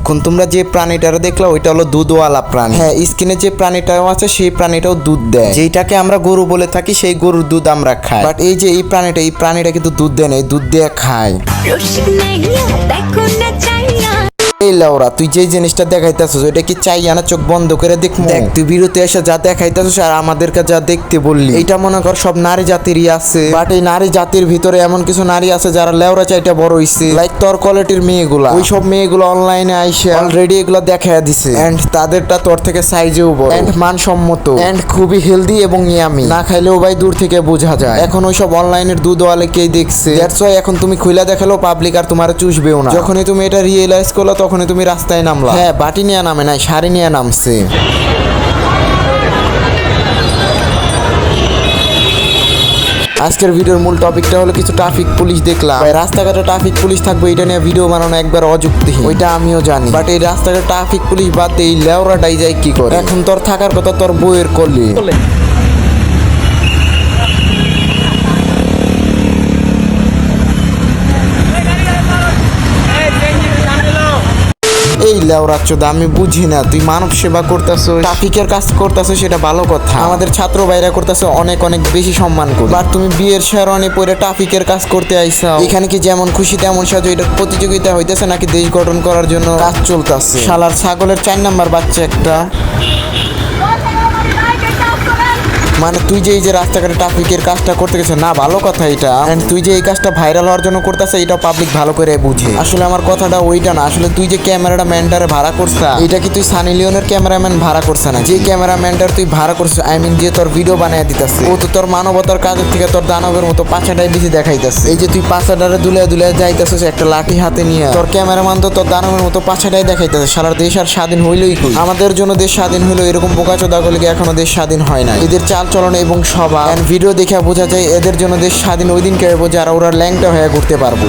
এখন তোমরা যে প্রাণীটারে দেখলা ওইটা হলো দুধওয়ালা প্রাণী। হ্যাঁ, স্কিনে যে প্রাণীটাও আছে সেই প্রাণীটাও দুধ দেয়, যেটাকে আমরা গরু বলে থাকি। সেই গরুর দুধ আমরা খাই। বাট এই যে এই প্রাণীটা কিন্তু দুধ দেয় না, এই দুধ দিয়ে খায়। এই লাউরা, তুই যে জিনিসটা দেখাইতেছিস ওইটা কি চাইয়া না? চোখ বন্ধ করে দেখ। তুই বিরতে এসে যা দেখাইতেছিস আর আমাদেরকে যা দেখতে বললি, এটা মনে কর সব নারী জাতিরই আছে। বাট এই নারী জাতির ভিতরে এমন কিছু নারী আছে যারা লেওরা চাইটা বড় হইছে, লাইক তোর কোয়ালিটির মেয়েগুলা। ওই সব মেয়েগুলো অনলাইনে আইসে অলরেডি এগুলো দেখাইয়া দিছে। এন্ড তাদেরটা তোর থেকে সাইজেও বড় এন্ড মানসম্মত এন্ড খুবই হেলদি এবং ইয়ামি। না খাইলেও ভাই দূর থেকে বোঝা যায়। এখন ওই সব অনলাইনের দুধ ওয়ালেকেই দেখছে। দ্যাটস ওয়াই এখন তুমি খুইলা দেখালেও পাবলিক আর তোমার চুষবেও না। যখনই তুমি এটা রিয়েলাইজ করলো তখনই তুমি রাস্তায় নামলা। হ্যাঁ, বাটি নিয়ে নামে নাই, শাড়ি নিয়ে নামছে। আজকের ভিডিওর মূল টপিকটা হলো কিছু ট্রাফিক পুলিশ দেখলাম। রাস্তাঘাটে ট্রাফিক পুলিশ থাকবে এটা নিয়ে ভিডিও বানানো একবার অযুক্তিহীন, ওইটা আমিও জানি। বাট এই রাস্তাঘাটে ট্রাফিক পুলিশ বাদ এই লেওরাটাই যায় কি করে? এখন তোর থাকার কথা তোর বইয়ের কলি। এই লেওরাচ্চোদা, আমি বুঝি না, তুই মানব সেবা করতেছো, ট্রাফিকের কাজ করতেছো, সেটা ভালো কথা। আমাদের ছাত্র ভাইরা করতেছে অনেক অনেক বেশি সম্মান করি। বাট তুমি বিয়ের শেরওয়ানি পরে ট্রাফিকের কাজ করতে আইসাও। এখানে কি যেমন খুশি তেমন সাজো, এটার প্রতিযোগিতা হইতেছে নাকি দেশ গঠন করার জন্য কাজ চলতেছে? শালার ছাগলের 4 নাম্বার বাচ্চা একটা। মানে তুই যে এই যে রাস্তাঘাটে ট্রাফিকের কাজটা করতে গেছে না, ভালো কথা এটা। এন্ড তুই যে এই কাজটা ভাইরাল হওয়ার জন্য করতেছে এটা পাবলিক ভালো করে বুঝে। আসলে আমার কথাটা ওইটা না, আসলে তুই যে ক্যামেরাটা ম্যানটারে ভাড়া করছিস, এটা কি তুই সানি লিওনের ক্যামেরাম্যান ভাড়া করছিস না? যে ক্যামেরাম্যানটার তুই ভাড়া করছিস, আই মিন যে তোর ভিডিও বানায় দিতেছে, ও তো তোর মানবতার কাজের থেকে তোর দানবের মতো পাছাটাই বেশি দেখাইতেছে। এই যে তুই পাছাটারে দুলে দুলে যাইতেছিস একটা লাঠি হাতে নিয়ে, তোর ক্যামেরাম্যান তো তোর দানবের মতো পাছাটাই দেখাইতেছে। সারা দেশ আর স্বাধীন হইলই কই? আমাদের জন্য দেশ স্বাধীন হইলো, এরকম বোকাচোদা গুলিকে এখনো দেশ স্বাধীন হয় না। এদের চাল চলন এবং সভা ভিডিও দেখে বোঝা যায় এদের জন্য দেশ স্বাধীন ওই দিন কে হইব যারা ওরা ল্যাংটা হয়ে ঘুরতে পারবো।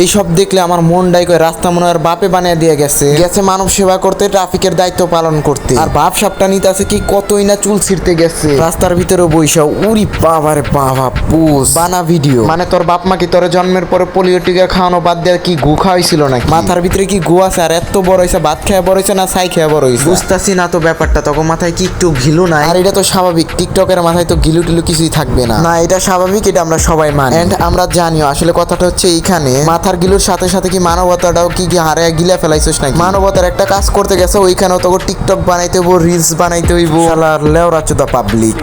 এইসব দেখলে আমার মনটাই কয় রাস্তা মনে হয় বাপে বানিয়ে দিয়ে গেছে মানব সেবা করতে, ট্রাফিকের দায়িত্ব পালন করতে। আর বাপ সাপটা নিতে আছে কি কতই না চুল ছিঁড়তে গেছে রাস্তার ভিতরে বৈশা। উরি বাবারে বাবা, পোস বানা ভিডিও। মানে তোর বাপ মা কি তোর জন্মের পরে পোলিও টিকা খাওয়ানো বাদ দিয়ে কি গু খাওয়াইছিল নাকি? মাথার ভিতরে কি গু আছে? আর এত বড় হয়েছে, ভাত খেয়ে বড় হয়েছে না ছাই খেয়ে বড় হয়েছে? বুঝতেছি না তো ব্যাপারটা। তখন মাথায় কি একটু ঘিলু নাই? আর এটা তো স্বাভাবিক, টিকটকের মাথায় তো গিলু টিলু কিছুই থাকবে না। না, এটা স্বাভাবিক, এটা আমরা সবাই মানি। এন্ড আমরা জানিও। আসলে কথাটা হচ্ছে এইখানে মাথার গিলুর সাথে সাথে কি মানবতাটাও কি হারায় গিলা ফেলাইছিস নাকি? মানবতার একটা কাজ করতে গেছে, ওইখানেও তোকে টিকটক বানাইতে হইব, রিলস বানাইতে হইব। শালার লেওরাচোদা পাবলিক।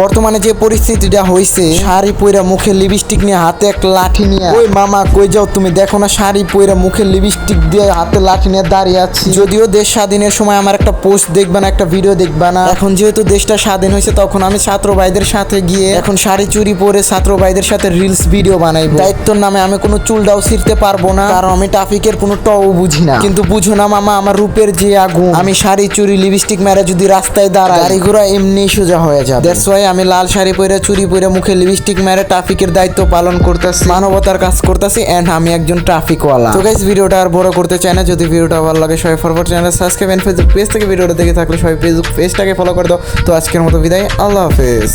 বর্তমানে যে পরিস্থিতিটা হয়েছে, শাড়ি পইরা মুখে লিপস্টিক নিয়ে হাতে এক লাঠি নিয়ে, ওই মামা কই যাও তুমি? দেখো না শাড়ি পইরা মুখে লিপস্টিক দিয়ে হাতে লাঠি নিয়ে দাঁড়িয়ে আছি। যদিও দেশ স্বাধীনের সময় আমার একটা পোস্ট দেখবা না, একটা ভিডিও দেখবা না। এখন যেহেতু দেশটা স্বাধীন হয়েছে তখন আমি ছাত্র ভাইদের সাথে গিয়ে এখন শাড়ি চুরি পরে ছাত্র ভাইদের সাথে রিলস ভিডিও বানাইবো। দায়িত্বর নামে আমি কোনো চুলটাও ছিঁড়তে পারবো না, কারণ আমি ট্রাফিকের কোনো টও বুঝি না। কিন্তু বুঝো না মামা, আমার রূপের যে আগুন, আমি শাড়ি চুরি লিপস্টিক মেরে যদি রাস্তায় দাঁড়াই, গাড়ি ঘোড়া এমনি সোজা হয়ে যাবে। দ্যাটস ওয়াই আমি লাল শাড়ি পরে চুরি পরে মুখে লিপস্টিক মেরে ট্রাফিকের দায়িত্ব পালন করতেছি, মানবতার কাজ করতেছি। এন্ড আমি একজন ট্রাফিকওয়ালা। তো গাইস, ভিডিওটা আর বড় করতে চাই না। যদি ভিডিওটা ভালো লাগে সবাই forward channel subscribe, and Facebook page থেকে ভিডিওটা দেখে থাকলে সবাই ফেসবুক পেজটাকে ফলো করে দাও। তো আজকের মতো বিদায়, আল্লাহ হাফেজ।